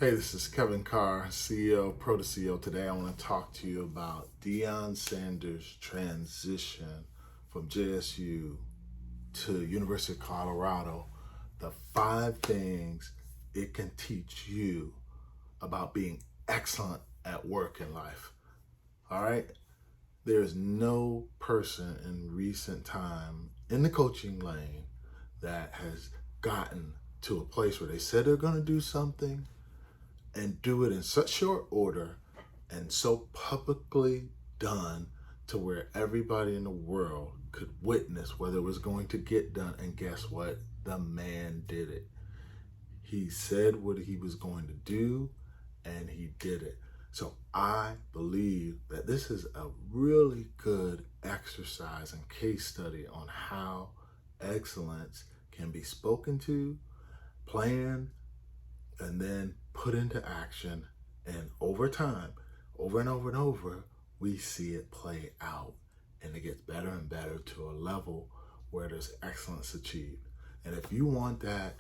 Hey, this is Kevin Carr, CEO, Pro to CEO. Today I want to talk to you about Deion Sanders' transition from JSU to University of Colorado, the 5 things it can teach you about being excellent at work in life. All right? There is no person in recent time in the coaching lane that has gotten to a place where they said they're going to do something and do it in such short order and so publicly done to where everybody in the world could witness whether it was going to get done. And guess what? The man did it. He said what he was going to do and he did it. So I believe that this is a really good exercise and case study on how excellence can be spoken to, planned, and then put into action. And over time, over and over and over, we see it play out. And it gets better and better to a level where there's excellence achieved. And if you want that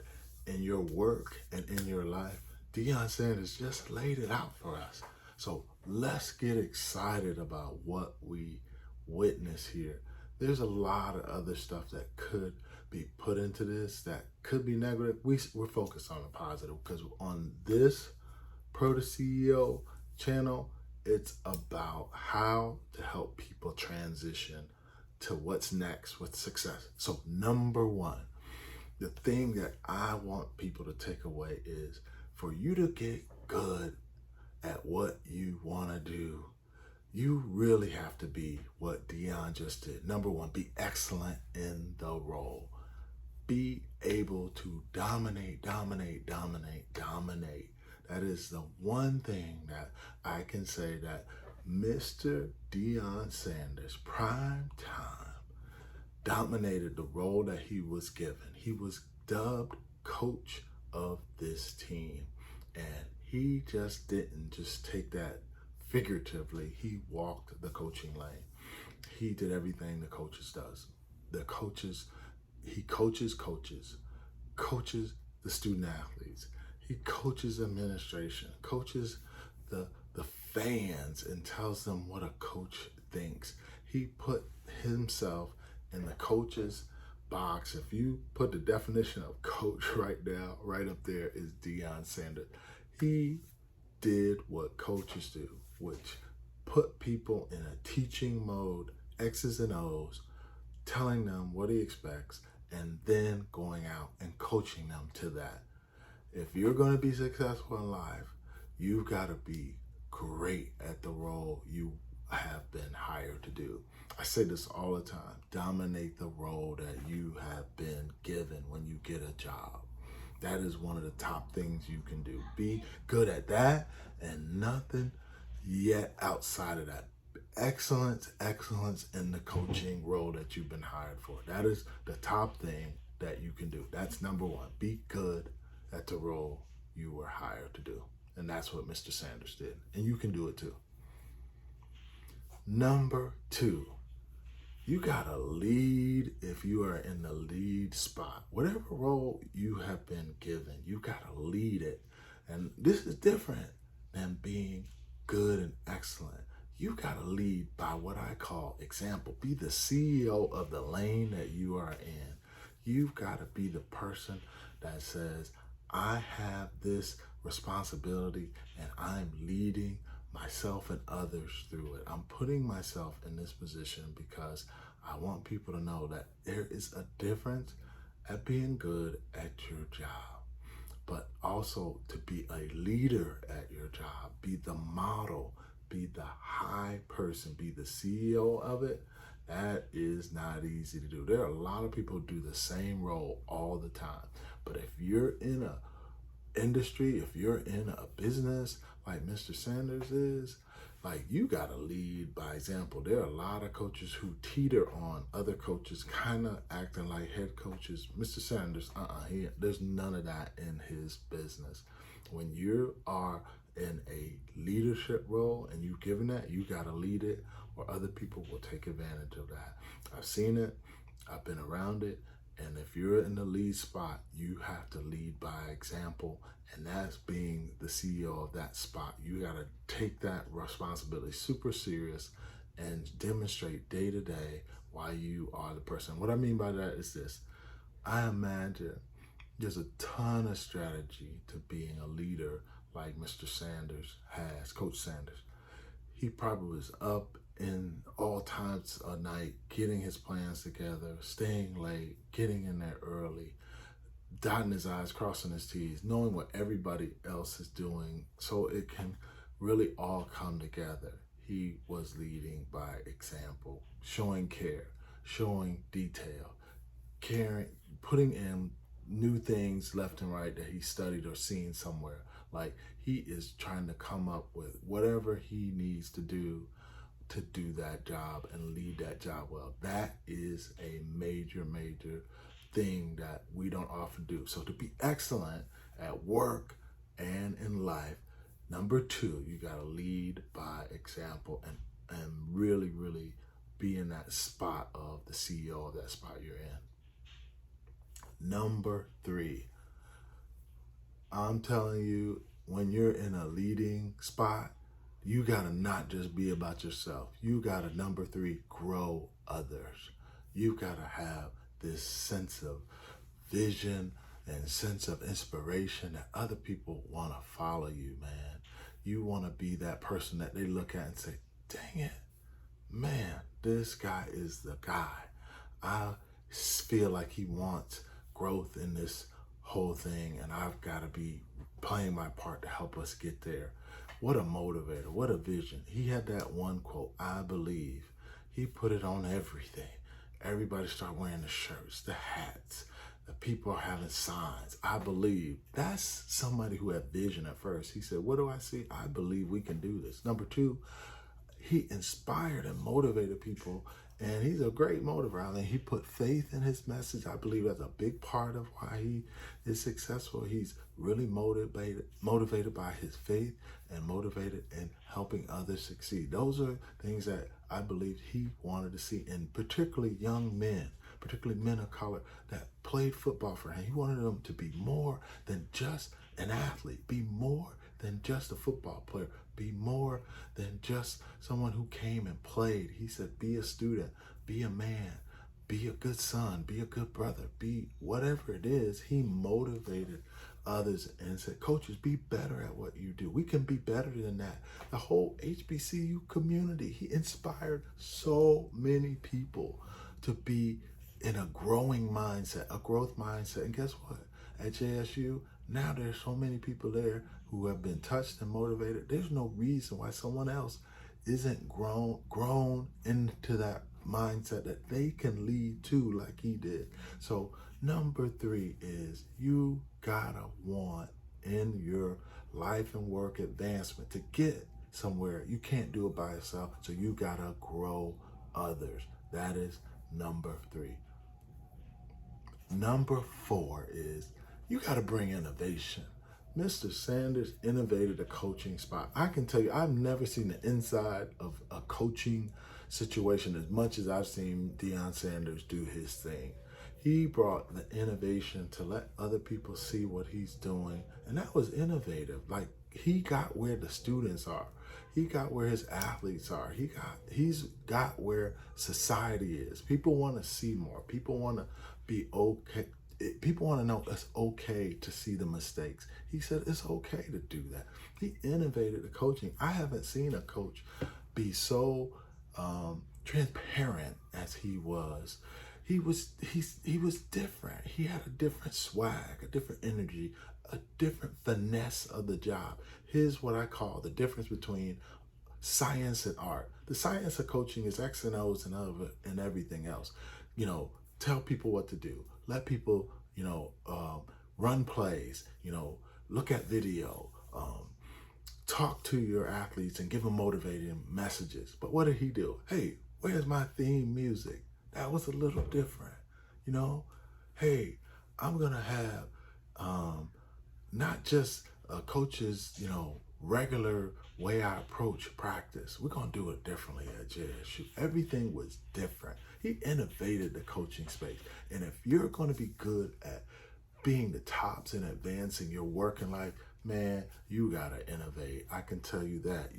in your work and in your life, Deion Sanders just laid it out for us. So let's get excited about what we witness here. There's a lot of other stuff that could be put into this that could be negative. We're focused on the positive because on this Pro to CEO channel, it's about how to help people transition to what's next with success. So number one, the thing that I want people to take away is for you to get good at what you want to do, you really have to be what Deion just did. Number one, be excellent in the role. Be able to dominate. That is the one thing that I can say that Mr. Deion Sanders, prime time, dominated the role that he was given. He was dubbed coach of this team. And he just didn't just take that figuratively. He walked the coaching lane. He did everything the coaches does. He coaches the student athletes. He coaches administration, coaches the fans and tells them what a coach thinks. He put himself in the coach's box. If you put the definition of coach right now, right up there is Deion Sanders. He did what coaches do, which put people in a teaching mode, X's and O's, telling them what he expects, and then going out and coaching them to that. If you're going to be successful in life, you've got to be great at the role you have been hired to do. I say this all the time. Dominate the role that you have been given when you get a job. That is one of the top things you can do. Be good at that and nothing yet outside of that. Excellence in the coaching role that you've been hired for. That is the top thing that you can do. That's number one. Be good at the role you were hired to do. And that's what Mr. Sanders did. And you can do it too. Number two, you gotta lead if you are in the lead spot. Whatever role you have been given, you gotta lead it. And this is different than being good and excellent. You gotta lead by what I call example. Be the CEO of the lane that you are in. You've gotta be the person that says, I have this responsibility and I'm leading myself and others through it. I'm putting myself in this position because I want people to know that there is a difference at being good at your job, but also to be a leader at your job, be the model, be the high person, be the CEO of it. That is not easy to do. There are a lot of people who do the same role all the time. But if you're in a industry, if you're in a business like Mr. Sanders is, like you gotta lead by example. There are a lot of coaches who teeter on other coaches kind of acting like head coaches. Mr. Sanders, there's none of that in his business. When you are in a leadership role and you're given that, you gotta lead it or other people will take advantage of that. I've seen it, I've been around it, and if you're in the lead spot, you have to lead by example, and that's being the the CEO of that spot. You got to take that responsibility super serious and demonstrate day to day why you are the person. What I mean by that is this. I imagine there's a ton of strategy to being a leader like Mr. Sanders has, Coach Sanders. He probably was up in all times of night, getting his plans together, staying late, getting in there early, dotting his I's, crossing his T's, knowing what everybody else is doing so it can really all come together. He was leading by example, showing care, showing detail, caring, putting in new things left and right that he studied or seen somewhere. Like he is trying to come up with whatever he needs to do that job and lead that job well. That is a major, major thing that we don't often do. So to be excellent at work and in life, number two, you got to lead by example and really, really be in that spot of the CEO of that spot you're in. Number three, I'm telling you, when you're in a leading spot, you gotta not just be about yourself. You gotta, number three, grow others. You gotta have this sense of vision and sense of inspiration that other people wanna follow you, man. You wanna be that person that they look at and say, dang it, man, this guy is the guy. I feel like he wants growth in this whole thing, and I've got to be playing my part to help us get there. What a motivator, what a vision. He had that one quote, I believe. He put it on everything. Everybody started wearing the shirts, the hats. The people are having signs. I believe. That's somebody who had vision at first. He said, what do I see? I believe we can do this. Number two, he inspired and motivated people, and he's a great motivator. I mean, he put faith in his message. I believe that's a big part of why he is successful. He's really motivated by his faith and motivated in helping others succeed. Those are things that I believe he wanted to see in particularly young men, particularly men of color that played football for him. He wanted them to be more than just an athlete, be more than just a football player, be more than just someone who came and played. He said, be a student, be a man, be a good son, be a good brother, be whatever it is. He motivated others and said, coaches, be better at what you do. We can be better than that. The whole HBCU community, he inspired so many people to be in a growing mindset, a growth mindset. And guess what? At JSU, now there's so many people there who have been touched and motivated. There's no reason why someone else isn't grown into that mindset that they can lead to like he did. So number three is you gotta want in your life and work advancement to get somewhere. You can't do it by yourself. So you gotta grow others. That is number three. Number four is you got to bring innovation. Mr. Sanders innovated a coaching spot. I can tell you, I've never seen the inside of a coaching situation as much as I've seen Deion Sanders do his thing. He brought the innovation to let other people see what he's doing, and that was innovative. Like, he got where the students are. He got where his athletes are. He's got where society is. People want to see more. People want to be okay. People want to know it's okay to see the mistakes. He said it's okay to do that. He innovated the coaching. I haven't seen a coach be so transparent as he was. He was different. He had a different swag, a different energy, a different finesse of the job. Here's what I call the difference between science and art. The science of coaching is X and O's and everything else. You know, tell people what to do. Let people, run plays, look at video, talk to your athletes and give them motivating messages. But what did he do? Hey, where's my theme music? That was a little different, Hey, I'm going to have not just coaches, regular way I approach practice. We're going to do it differently at JSU. Everything was different. He innovated the coaching space. And if you're going to be good at being the tops and advancing your work in life, man, you gotta innovate. I can tell you that.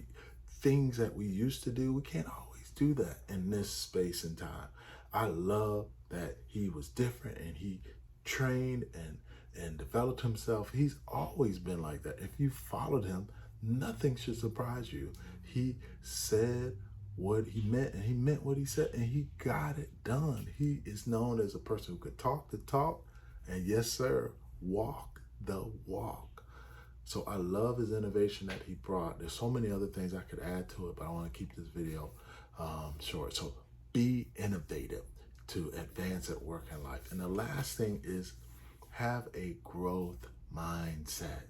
Things that we used to do, we can't always do that in this space and time. I love that he was different and he trained and developed himself. He's always been like that. If you followed him, nothing should surprise you. He said what he meant and he meant what he said and he got it done. He is known as a person who could talk the talk and, yes sir, walk the walk. So I love his innovation that he brought. There's so many other things I could add to it, but I want to keep this video short. So be innovative to advance at work and life. And the last thing is have a growth mindset.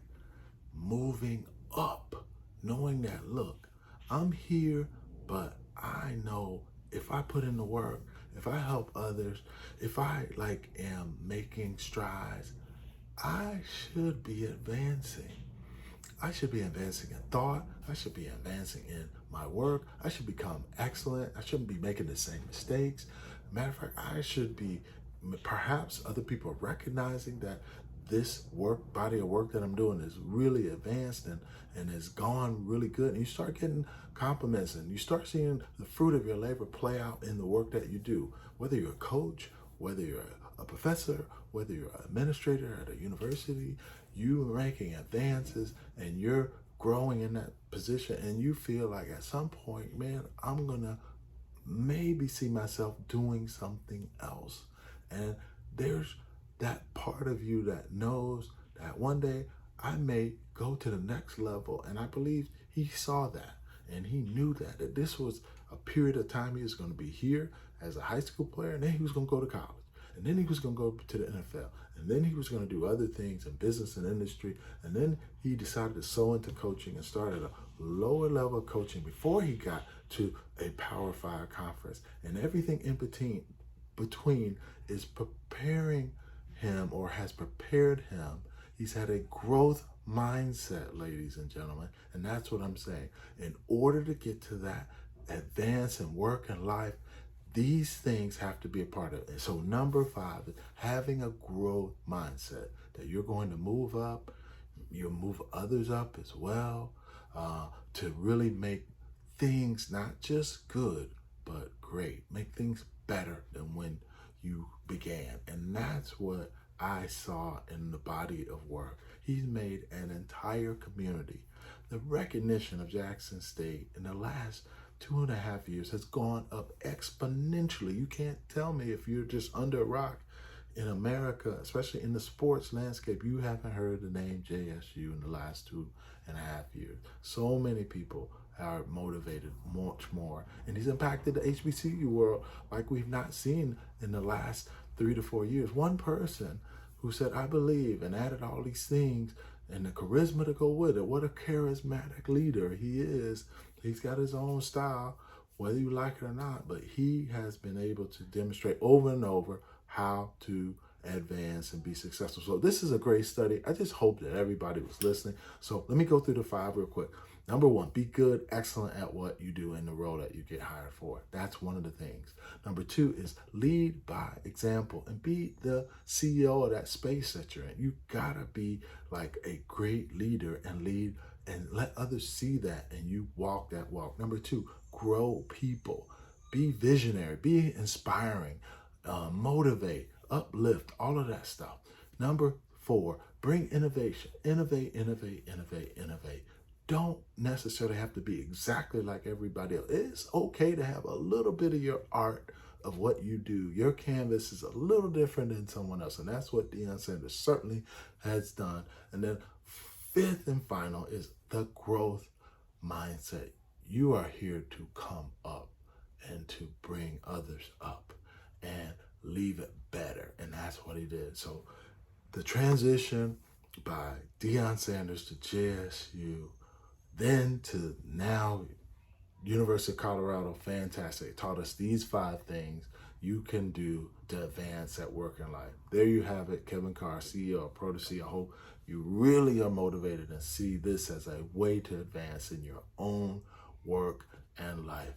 Moving up, knowing that, look, I'm here, but I know if I put in the work, if I help others, if I am making strides, I should be advancing. I should be advancing in thought. I should be advancing in my work. I should become excellent. I shouldn't be making the same mistakes. Matter of fact, I should be, perhaps other people recognizing that this body of work that I'm doing is really advanced and has gone really good. And you start getting compliments and you start seeing the fruit of your labor play out in the work that you do. Whether you're a coach, whether you're a professor, whether you're an administrator at a university, you're making advances and you're growing in that position and you feel like at some point, man, I'm gonna maybe see myself doing something else. And there's that part of you that knows that one day I may go to the next level. And I believe he saw that and he knew that this was a period of time he was going to be here as a high school player, and then he was going to go to college. And then he was going to go to the NFL. And then he was going to do other things in business and industry. And then he decided to sow into coaching and started a lower level of coaching before he got to a Power 5 conference. And everything in between is preparing him, or has prepared him. He's had a growth mindset, ladies and gentlemen. And that's what I'm saying. In order to get to that advance in work and life, these things have to be a part of it. So number 5 is having a growth mindset, that you're going to move up, you'll move others up as well, to really make things not just good, but great. Make things better than when you began. And that's what I saw in the body of work. He's made an entire community. The recognition of Jackson State in the last 2.5 years has gone up exponentially. You can't tell me, if you're just under a rock in America, especially in the sports landscape, you haven't heard the name JSU in the last 2.5 years. So many people are motivated much more. And he's impacted the HBCU world like we've not seen in the last 3 to 4 years. One person who said, I believe, and added all these things and the charisma to go with it. What a charismatic leader he is. He's got his own style, whether you like it or not, but he has been able to demonstrate over and over how to advance and be successful. So this is a great study. I just hope that everybody was listening. So let me go through the 5 real quick. Number 1, be good, excellent at what you do in the role that you get hired for. That's one of the things. Number 2 is lead by example and be the CEO of that space that you're in. You gotta be like a great leader and lead and let others see that, and you walk that walk. Number 2, grow people. Be visionary, be inspiring, motivate, uplift, all of that stuff. Number 4, bring innovation. Innovate, innovate, innovate, innovate. Don't necessarily have to be exactly like everybody else. It's okay to have a little bit of your art of what you do. Your canvas is a little different than someone else, and that's what Deion Sanders certainly has done. And then 5th and final is the growth mindset. You are here to come up and to bring others up and leave it better. And that's what he did. So the transition by Deion Sanders to JSU, then to now University of Colorado, fantastic. It taught us these 5 things you can do to advance at work and life. There you have it, Kevin Carr, CEO of Protosea. I hope you really are motivated and see this as a way to advance in your own work and life.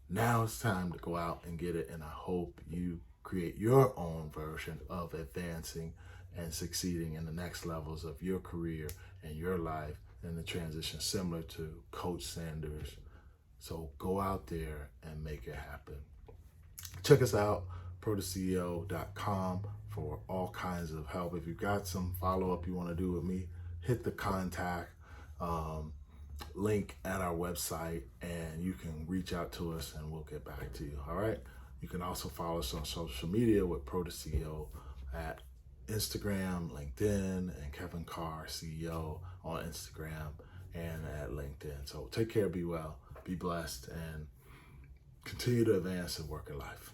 Now it's time to go out and get it, and I hope you create your own version of advancing and succeeding in the next levels of your career and your life and the transition similar to Coach Sanders. So go out there and make it happen. Check us out, protoceo.com, for all kinds of help. If you've got some follow-up you want to do with me, hit the contact link at our website and you can reach out to us and we'll get back to you. All right. You can also follow us on social media with protoceo at Instagram, LinkedIn, and Kevin Carr, CEO, on Instagram and at LinkedIn. So take care, be well, be blessed, and continue to advance in work and life.